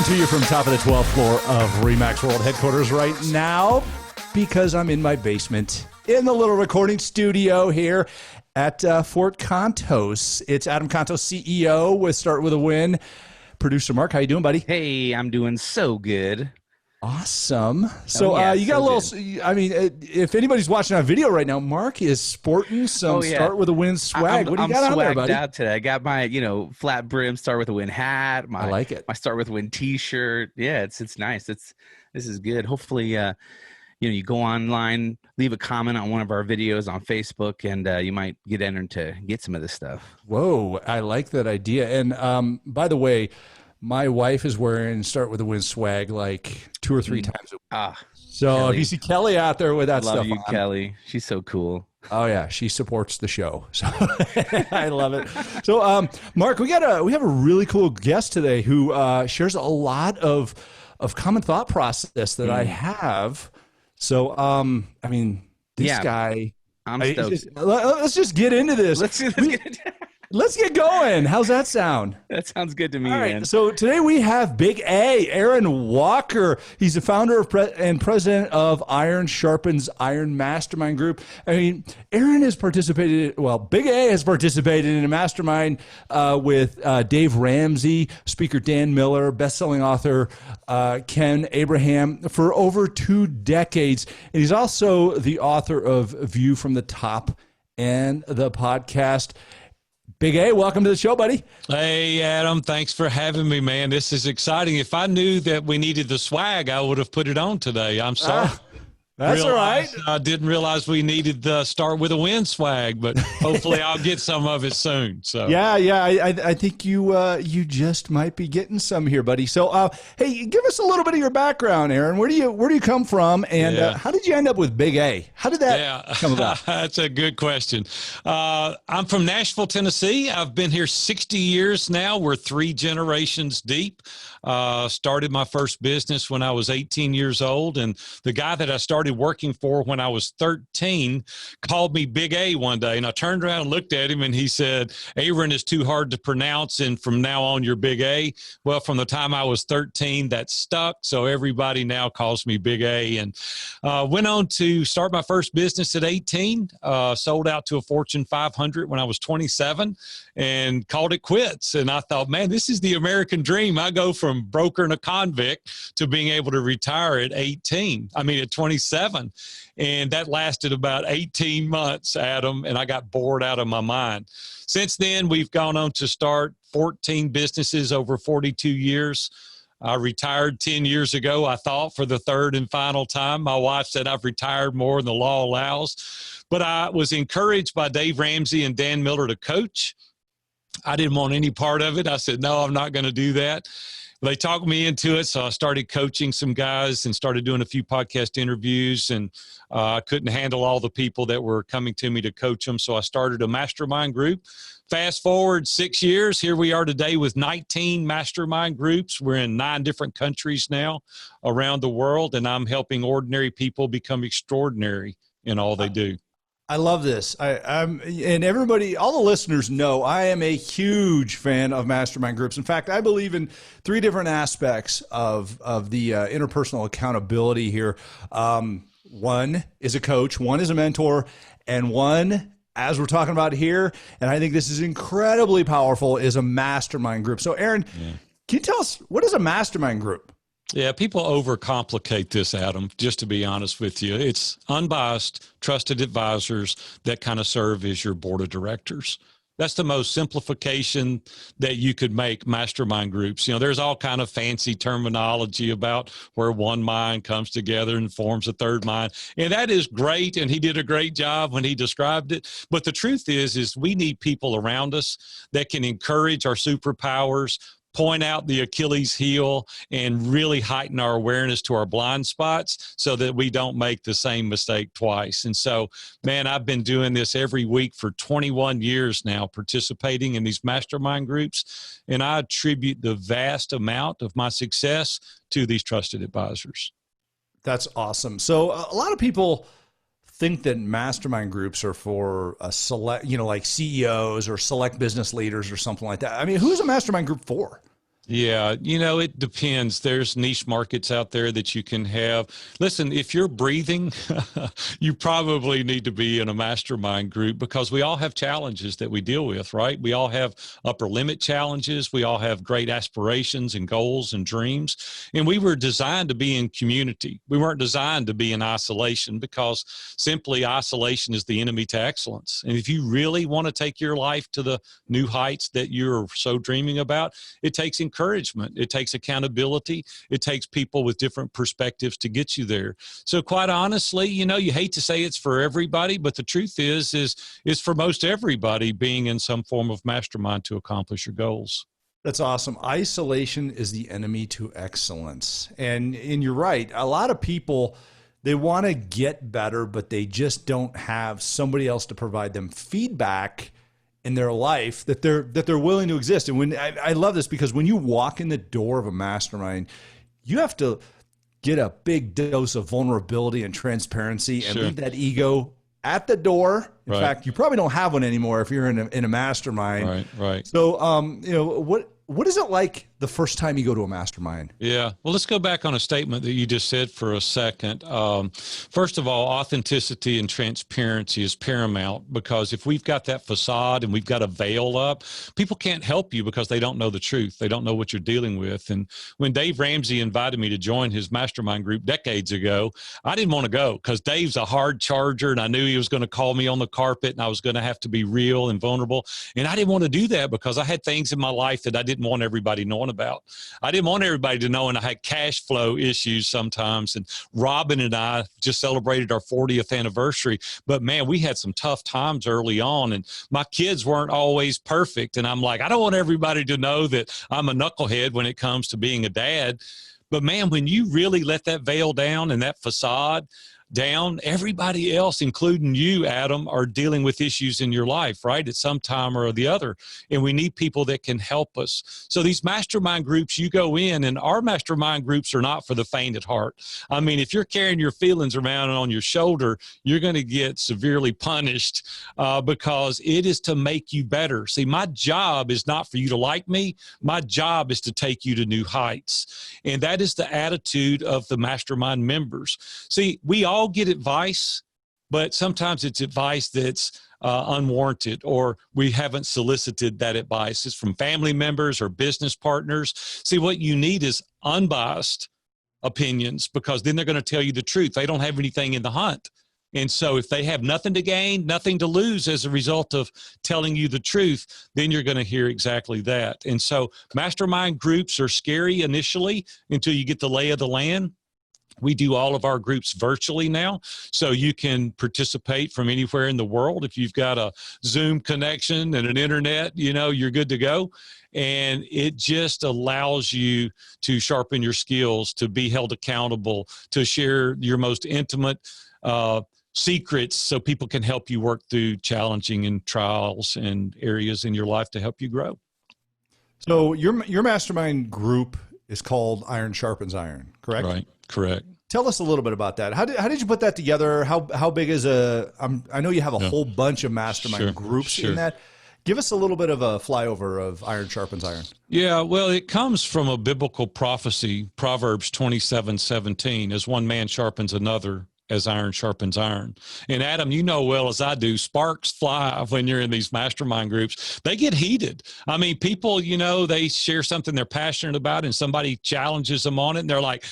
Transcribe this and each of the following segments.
Coming to you from top of the 12th floor of Remax World headquarters right now because I'm in my basement in the little recording studio here at Fort Contos. It's Adam Contos, CEO with Start With a Win. Producer Mark, how you doing, buddy? Hey, I'm doing so good. Awesome. So you got a little, good. I mean, if anybody's watching our video right now, Mark is sporting some Start With a Win swag. What do you got on there, buddy? I'm swagged out today. I got my, flat brim Start With a Win hat. I like it. My Start With a Win t-shirt. Yeah, it's nice. This is good. Hopefully, you go online, leave a comment on one of our videos on Facebook, and you might get entered to get some of this stuff. Whoa, I like that idea. And by the way, my wife is wearing Start With a Win swag like 2 or 3 times a week. So Kelly. If you see Kelly out there with that stuff Love you, on, Kelly. She's so cool. Oh yeah, she supports the show. So I love it. So Mark, we have a really cool guest today who shares a lot of common thought process that I have. So I mean, this guy. I'm stoked. Let's just get into this. Let's get going. How's that sound? That sounds good to me, All right, man. So today we have Big A, Aaron Walker. He's the founder and president of Iron Sharpens Iron Mastermind Group. I mean, Aaron has participated, Big A has participated in a mastermind with Dave Ramsey, speaker Dan Miller, best-selling author Ken Abraham for over 2 decades. And he's also the author of View from the Top and the podcast. Big A, welcome to the show, buddy. Hey, Adam. Thanks for having me, man. This is exciting. If I knew that we needed the swag, I would have put it on today. I'm sorry. That's all right. I didn't realize we needed the Start With a Win swag, but hopefully I'll get some of it soon. So yeah. I think you just might be getting some here, buddy. So hey, give us a little bit of your background, Aaron. Where do you come from, and how did you end up with Big A? How did that come about? That's a good question. I'm from Nashville, Tennessee. I've been here 60 years now. We're 3 generations deep. Started my first business when I was 18 years old, and the guy that I started working for when I was 13 called me Big A one day, and I turned around and looked at him, and he said, Aaron is too hard to pronounce, and from now on you're Big A. Well, from the time I was 13, that stuck, so everybody now calls me Big A, and went on to start my first business at 18, sold out to a Fortune 500 when I was 27, and called it quits. And I thought, man, this is the American dream. I go from broker and a convict to being able to retire at 27. And that lasted about 18 months, Adam, and I got bored out of my mind. Since then, we've gone on to start 14 businesses over 42 years. I retired 10 years ago, I thought, for the 3rd and final time. My wife said I've retired more than the law allows. But I was encouraged by Dave Ramsey and Dan Miller to coach. I didn't want any part of it. I said, no, I'm not going to do that. They talked me into it, so I started coaching some guys and started doing a few podcast interviews, and I couldn't handle all the people that were coming to me to coach them, so I started a mastermind group. Fast forward 6 years, here we are today with 19 mastermind groups. We're in 9 different countries now around the world, and I'm helping ordinary people become extraordinary in all they do. I love this. And everybody, all the listeners know I am a huge fan of mastermind groups. In fact, I believe in 3 different aspects of the interpersonal accountability here. One is a coach, one is a mentor, and one, as we're talking about here, and I think this is incredibly powerful, is a mastermind group. So Aaron, can you tell us, what is a mastermind group? Yeah, people overcomplicate this, Adam, just to be honest with you. It's unbiased, trusted advisors that kind of serve as your board of directors. That's the most simplification that you could make mastermind groups. There's all kind of fancy terminology about where one mind comes together and forms a third mind. And that is great, and he did a great job when he described it. But the truth is we need people around us that can encourage our superpowers, point out the Achilles heel, and really heighten our awareness to our blind spots so that we don't make the same mistake twice. And so, man, I've been doing this every week for 21 years now, participating in these mastermind groups, and I attribute the vast amount of my success to these trusted advisors. That's awesome. So a lot of people think that mastermind groups are for a select, like CEOs or select business leaders or something like that. I mean, who's a mastermind group for? Yeah, it depends. There's niche markets out there that you can have. Listen, if you're breathing, you probably need to be in a mastermind group, because we all have challenges that we deal with, right? We all have upper limit challenges. We all have great aspirations and goals and dreams. And we were designed to be in community. We weren't designed to be in isolation, because simply isolation is the enemy to excellence. And if you really want to take your life to the new heights that you're so dreaming about, it takes encouragement. It takes accountability. It takes people with different perspectives to get you there. So quite honestly, you hate to say it's for everybody, but the truth is for most everybody being in some form of mastermind to accomplish your goals. That's awesome. Isolation is the enemy to excellence. And you're right. A lot of people, they want to get better, but they just don't have somebody else to provide them feedback in their life that they're willing to exist. And when I love this, because when you walk in the door of a mastermind, you have to get a big dose of vulnerability and transparency and leave that ego at the door. In fact, you probably don't have one anymore if you're in a mastermind. Right. So, what is it like the first time you go to a mastermind? Yeah. Well, let's go back on a statement that you just said for a second. First of all, authenticity and transparency is paramount, because if we've got that facade and we've got a veil up, people can't help you because they don't know the truth. They don't know what you're dealing with. And when Dave Ramsey invited me to join his mastermind group decades ago, I didn't want to go, because Dave's a hard charger, and I knew he was going to call me on the carpet, and I was going to have to be real and vulnerable. And I didn't want to do that, because I had things in my life that I didn't want everybody knowing about. I didn't want everybody to know, and I had cash flow issues sometimes. And Robin and I just celebrated our 40th anniversary, but man, we had some tough times early on, and my kids weren't always perfect. And I'm like, I don't want everybody to know that I'm a knucklehead when it comes to being a dad. But man, when you really let that veil down and that facade down, everybody else, including you, Adam, are dealing with issues in your life, right? At some time or the other. And we need people that can help us. So these mastermind groups, you go in, and our mastermind groups are not for the faint at heart. I mean, if you're carrying your feelings around on your shoulder, you're going to get severely punished because it is to make you better. See, my job is not for you to like me. My job is to take you to new heights. And that is the attitude of the mastermind members. See, we all get advice, but sometimes it's advice that's unwarranted, or we haven't solicited that advice. It's from family members or business partners. See, what you need is unbiased opinions, because then they're going to tell you the truth. They don't have anything in the hunt. And so if they have nothing to gain, nothing to lose as a result of telling you the truth, then you're going to hear exactly that. And so mastermind groups are scary initially until you get the lay of the land. We do all of our groups virtually now, so you can participate from anywhere in the world. If you've got a Zoom connection and an internet, you're good to go. And it just allows you to sharpen your skills, to be held accountable, to share your most intimate secrets, so people can help you work through challenging and trials and areas in your life to help you grow. So your mastermind group is called Iron Sharpens Iron, correct? Right. Correct. Tell us a little bit about that. How did you put that together? How big is I know you have a whole bunch of mastermind groups in that. Give us a little bit of a flyover of Iron Sharpens Iron. Yeah, well, it comes from a biblical prophecy, Proverbs 27:17, as one man sharpens another, as iron sharpens iron. And Adam, you know well as I do, sparks fly when you're in these mastermind groups. They get heated. I mean, people, they share something they're passionate about, and somebody challenges them on it, and they're like,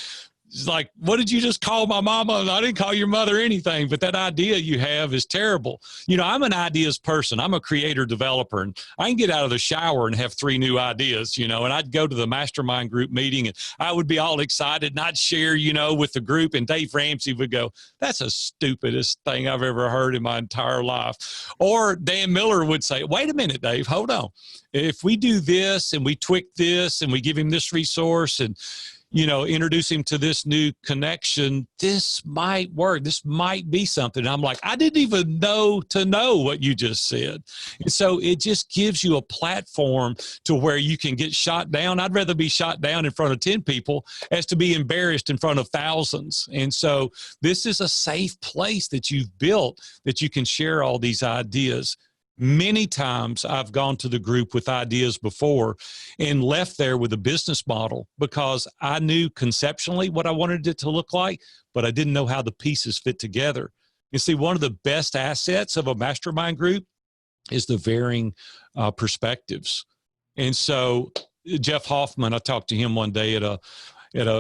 it's like, what did you just call my mama? I didn't call your mother anything, but that idea you have is terrible. I'm an ideas person. I'm a creator developer, and I can get out of the shower and have 3 new ideas, and I'd go to the mastermind group meeting, and I would be all excited, and I'd share, with the group, and Dave Ramsey would go, that's the stupidest thing I've ever heard in my entire life. Or Dan Miller would say, wait a minute, Dave, hold on. If we do this and we tweak this and we give him this resource and introduce him to this new connection, this might work. This might be something. And I'm like, I didn't even know what you just said. And so it just gives you a platform to where you can get shot down. I'd rather be shot down in front of 10 people as to be embarrassed in front of thousands. And so this is a safe place that you've built that you can share all these ideas. Many times I've gone to the group with ideas before and left there with a business model because I knew conceptually what I wanted it to look like, but I didn't know how the pieces fit together. You see, one of the best assets of a mastermind group is the varying perspectives. And so Jeff Hoffman, I talked to him one day at a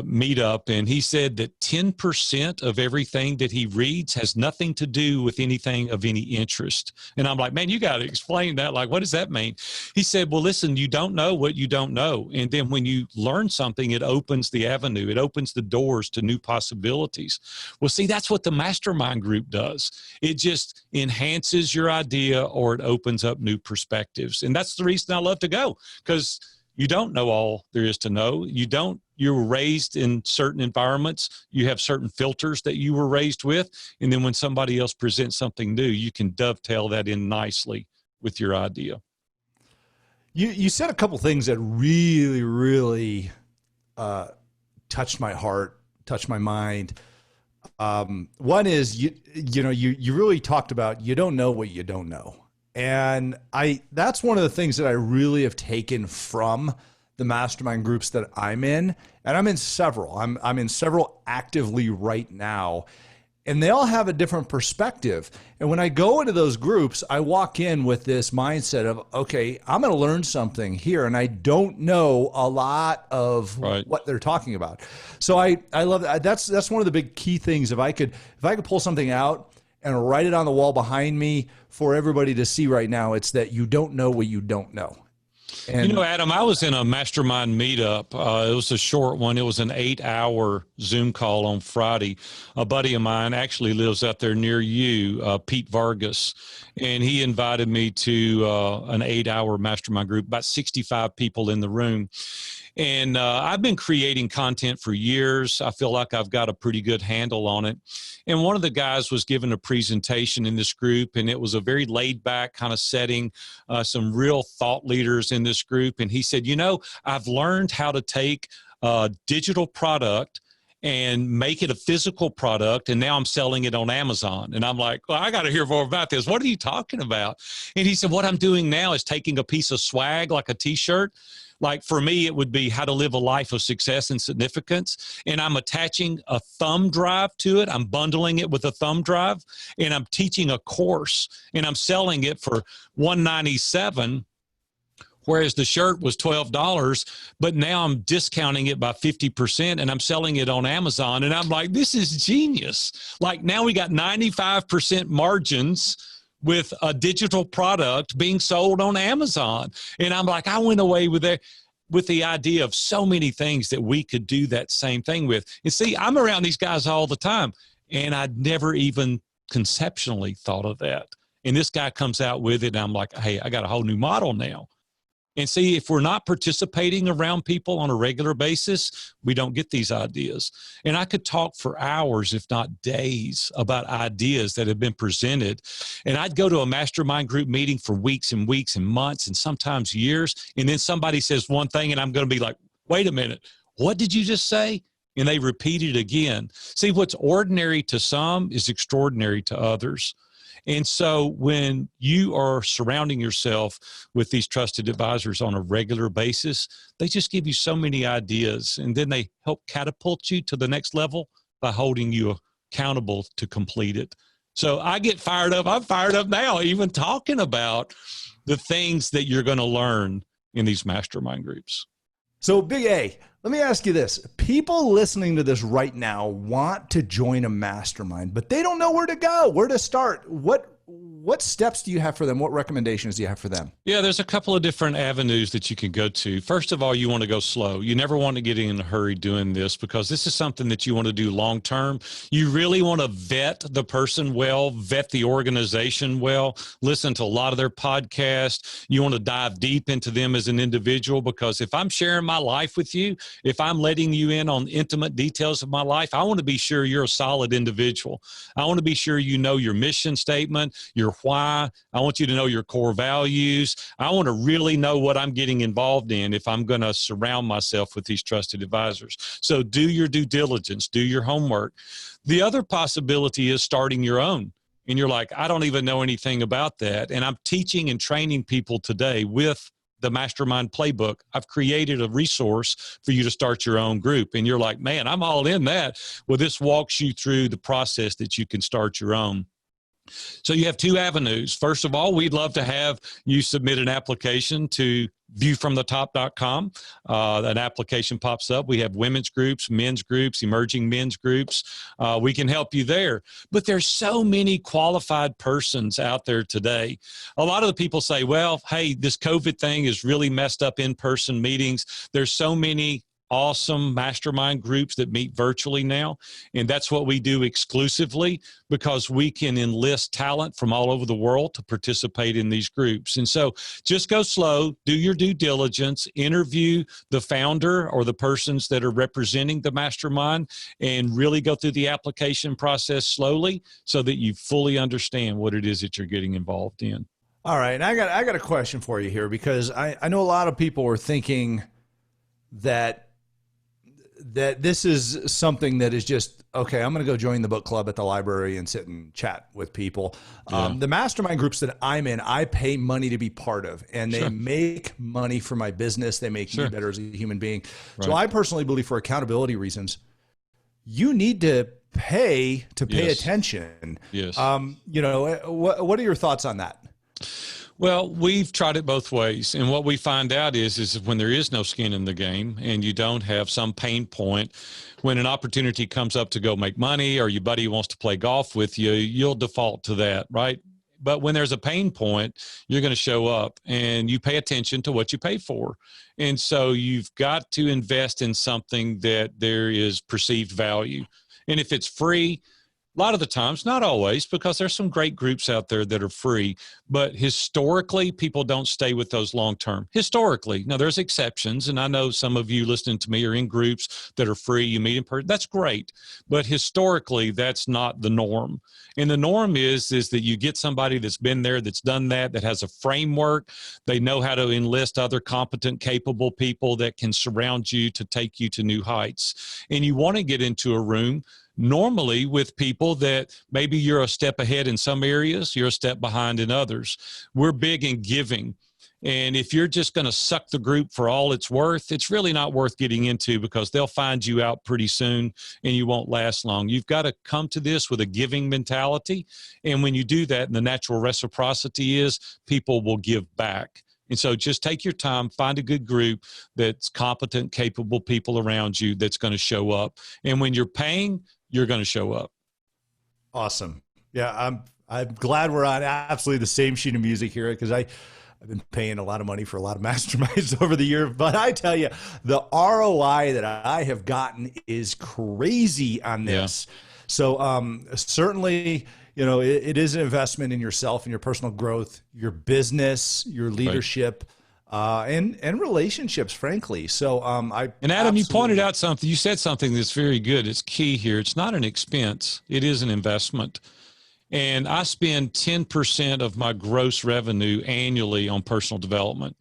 meetup, and he said that 10% of everything that he reads has nothing to do with anything of any interest. And I'm like, man, you got to explain that. Like, what does that mean? He said, well, listen, you don't know what you don't know. And then when you learn something, it opens the avenue. It opens the doors to new possibilities. Well, see, that's what the mastermind group does. It just enhances your idea, or it opens up new perspectives. And that's the reason I love to go, because you don't know all there is to know. You were raised in certain environments. You have certain filters that you were raised with. And then when somebody else presents something new, you can dovetail that in nicely with your idea. You said a couple things that really, really touched my heart, touched my mind. One is, you really talked about, you don't know what you don't know. And that's one of the things that I really have taken from the mastermind groups that I'm in, and I'm in several. I'm in several actively right now, and they all have a different perspective. And when I go into those groups, I walk in with this mindset of, okay, I'm going to learn something here, and I don't know a lot of what they're talking about. So I love that. That's one of the big key things. If I could pull something out and write it on the wall behind me for everybody to see right now, it's that you don't know what you don't know. And Adam, I was in a mastermind meetup. It was a short one. It was an 8-hour Zoom call on Friday. A buddy of mine actually lives out there near you, Pete Vargas, and he invited me to an 8-hour mastermind group, about 65 people in the room. And I've been creating content for years. I feel like I've got a pretty good handle on it. And one of the guys was giving a presentation in this group, and it was a very laid back kind of setting, some real thought leaders in this group. And he said, I've learned how to take a digital product and make it a physical product, and now I'm selling it on Amazon. And I'm like, well, I got to hear more about this. What are you talking about? And he said, what I'm doing now is taking a piece of swag, like a t-shirt. Like for me, it would be how to live a life of success and significance. And I'm attaching a thumb drive to it. I'm bundling it with a thumb drive, and I'm teaching a course, and I'm selling it for $197. Whereas the shirt was $12, but now I'm discounting it by 50% and I'm selling it on Amazon. And I'm like, this is genius. Like now we got 95% margins with a digital product being sold on Amazon. And I'm like, I went away with the idea of so many things that we could do that same thing with. And see, I'm around these guys all the time, and I'd never even conceptually thought of that. And this guy comes out with it, and I'm like, hey, I got a whole new model now. And see, if we're not participating around people on a regular basis, we don't get these ideas. And I could talk for hours, if not days, about ideas that have been presented. And I'd go to a mastermind group meeting for weeks and weeks and months and sometimes years. And then somebody says one thing and I'm going to be like, wait a minute, what did you just say? And they repeat it again. See, what's ordinary to some is extraordinary to others. And so when you are surrounding yourself with these trusted advisors on a regular basis, they just give you so many ideas, and then they help catapult you to the next level by holding you accountable to complete it. So I get fired up. I'm fired up now, even talking about the things that you're going to learn in these mastermind groups. So Big A, let me ask you this. People listening to this right now want to join a mastermind, but they don't know where to go, where to start. What steps do you have for them? What recommendations do you have for them? Yeah, there's a couple of different avenues that you can go to. First of all, you want to go slow. You never want to get in a hurry doing this, because this is something that you want to do long term. You really want to vet the person well, vet the organization well, listen to a lot of their podcasts. You want to dive deep into them as an individual, because if I'm sharing my life with you, if I'm letting you in on intimate details of my life, I want to be sure you're a solid individual. I want to be sure you know your mission statement, your why. I want you to know your core values. I want to really know what I'm getting involved in if I'm going to surround myself with these trusted advisors. So do your due diligence, do your homework. The other possibility is starting your own. and you're like, I don't even know anything about that. And I'm teaching and training people today with the Mastermind Playbook. I've created a resource for you to start your own group. And you're like, man, I'm all in that. Well, this walks you through the process that you can start your own. So you have two avenues. First of all, we'd love to have you submit an application to viewfromthetop.com. An application pops up. We have women's groups, men's groups, emerging men's groups. We can help you there. But there's so many qualified persons out there today. A lot of the people say, well, hey, this COVID thing has really messed up in-person meetings. There's so many awesome mastermind groups that meet virtually now. And that's what we do exclusively, because we can enlist talent from all over the world to participate in these groups. And so just go slow, do your due diligence, interview the founder or the persons that are representing the mastermind, and really go through the application process slowly so that you fully understand what it is that you're getting involved in. All right. And I got a question for you here, because I know a lot of people are thinking that this is something that is just, okay, I'm going to go join the book club at the library and sit and chat with people. Yeah. The mastermind groups that I'm in, I pay money to be part of, and they make money for my business. They make me better as a human being. Right. So I personally believe, for accountability reasons, you need to pay attention. Yes. You know, what are your thoughts on that? Well, we've tried it both ways. And what we find out is when there is no skin in the game and you don't have some pain point, when an opportunity comes up to go make money, or your buddy wants to play golf with you, you'll default to that, right? But when there's a pain point, you're going to show up and you pay attention to what you pay for. And so you've got to invest in something that there is perceived value. And if it's free, a lot of the times, not always, because there's some great groups out there that are free, but historically, people don't stay with those long term. Historically. Now, there's exceptions, and I know some of you listening to me are in groups that are free. You meet in person. That's great. But historically, that's not the norm. And the norm is that you get somebody that's been there, that's done that has a framework. They know how to enlist other competent, capable people that can surround you to take you to new heights. And you want to get into a room normally with people that maybe you're a step ahead in some areas, you're a step behind in others. We're big in giving. And if you're just going to suck the group for all it's worth, it's really not worth getting into, because they'll find you out pretty soon and you won't last long. You've got to come to this with a giving mentality. And when you do that, and the natural reciprocity is, people will give back. And so just take your time, find a good group that's competent, capable people around you that's going to show up. And when you're paying, you're going to show up. Awesome. Yeah, I'm glad we're on absolutely the same sheet of music here, because I've been paying a lot of money for a lot of masterminds over the years. But I tell you, the ROI that I have gotten is crazy on this. Yeah. So certainly, you know, it is an investment in yourself and your personal growth, your business, your leadership. Right. And relationships, frankly. So, and Adam, you pointed out something, you said something that's very good. It's key here. It's not an expense. It is an investment. And I spend 10% of my gross revenue annually on personal development.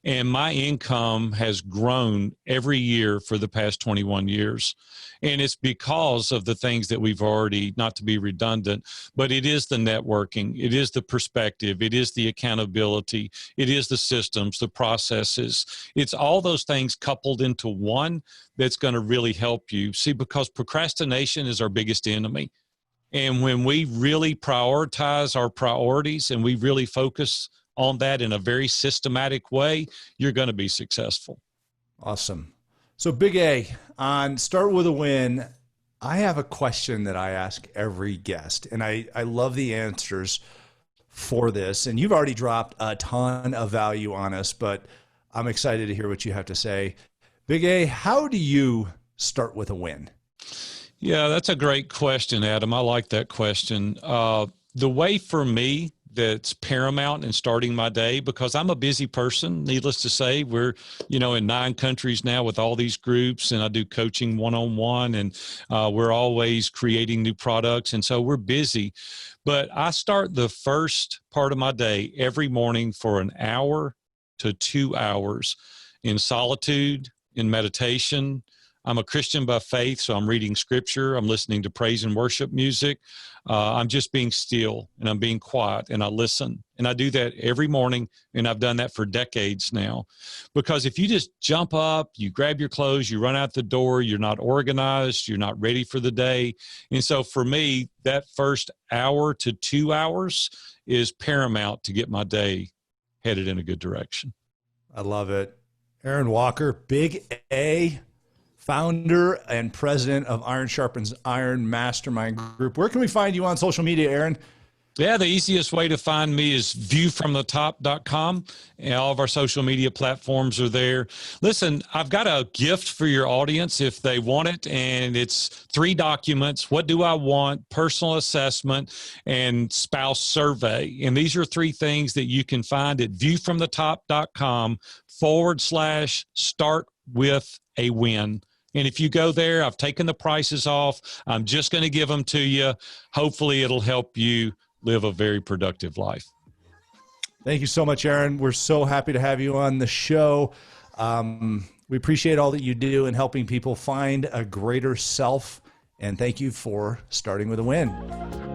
And my income has grown every year for the past 21 years. And it's because of the things that we've already, not to be redundant, but it is the networking, it is the perspective, it is the accountability, it is the systems, the processes. It's all those things coupled into one that's going to really help you. See, because procrastination is our biggest enemy. And when we really prioritize our priorities and we really focus on that in a very systematic way, you're going to be successful. Awesome. So Big A, on Start With a Win, I have a question that I ask every guest, and I love the answers for this. And you've already dropped a ton of value on us, but I'm excited to hear what you have to say. Big A, how do you start with a win? Yeah, that's a great question, Adam. I like that question. The way for me that's paramount in starting my day, because I'm a busy person, needless to say. We're, in 9 countries now with all these groups, and I do coaching one-on-one, and we're always creating new products. And so we're busy. But I start the first part of my day every morning for an hour to 2 hours in solitude, in meditation. I'm a Christian by faith, so I'm reading scripture. I'm listening to praise and worship music. I'm just being still, and I'm being quiet, and I listen. And I do that every morning, and I've done that for decades now. Because if you just jump up, you grab your clothes, you run out the door, you're not organized, you're not ready for the day. And so for me, that first hour to 2 hours is paramount to get my day headed in a good direction. I love it. Aaron Walker, Big A, founder and president of Iron Sharpens Iron Mastermind Group. Where can we find you on social media, Aaron? Yeah, the easiest way to find me is viewfromthetop.com, and all of our social media platforms are there. Listen, I've got a gift for your audience if they want it, and it's 3 documents. What do I want? Personal assessment and spouse survey. And these are 3 things that you can find at viewfromthetop.com/start with a win. And if you go there, I've taken the prices off. I'm just going to give them to you. Hopefully it'll help you live a very productive life. Thank you so much, Aaron. We're so happy to have you on the show. We appreciate all that you do in helping people find a greater self. And thank you for starting with a win.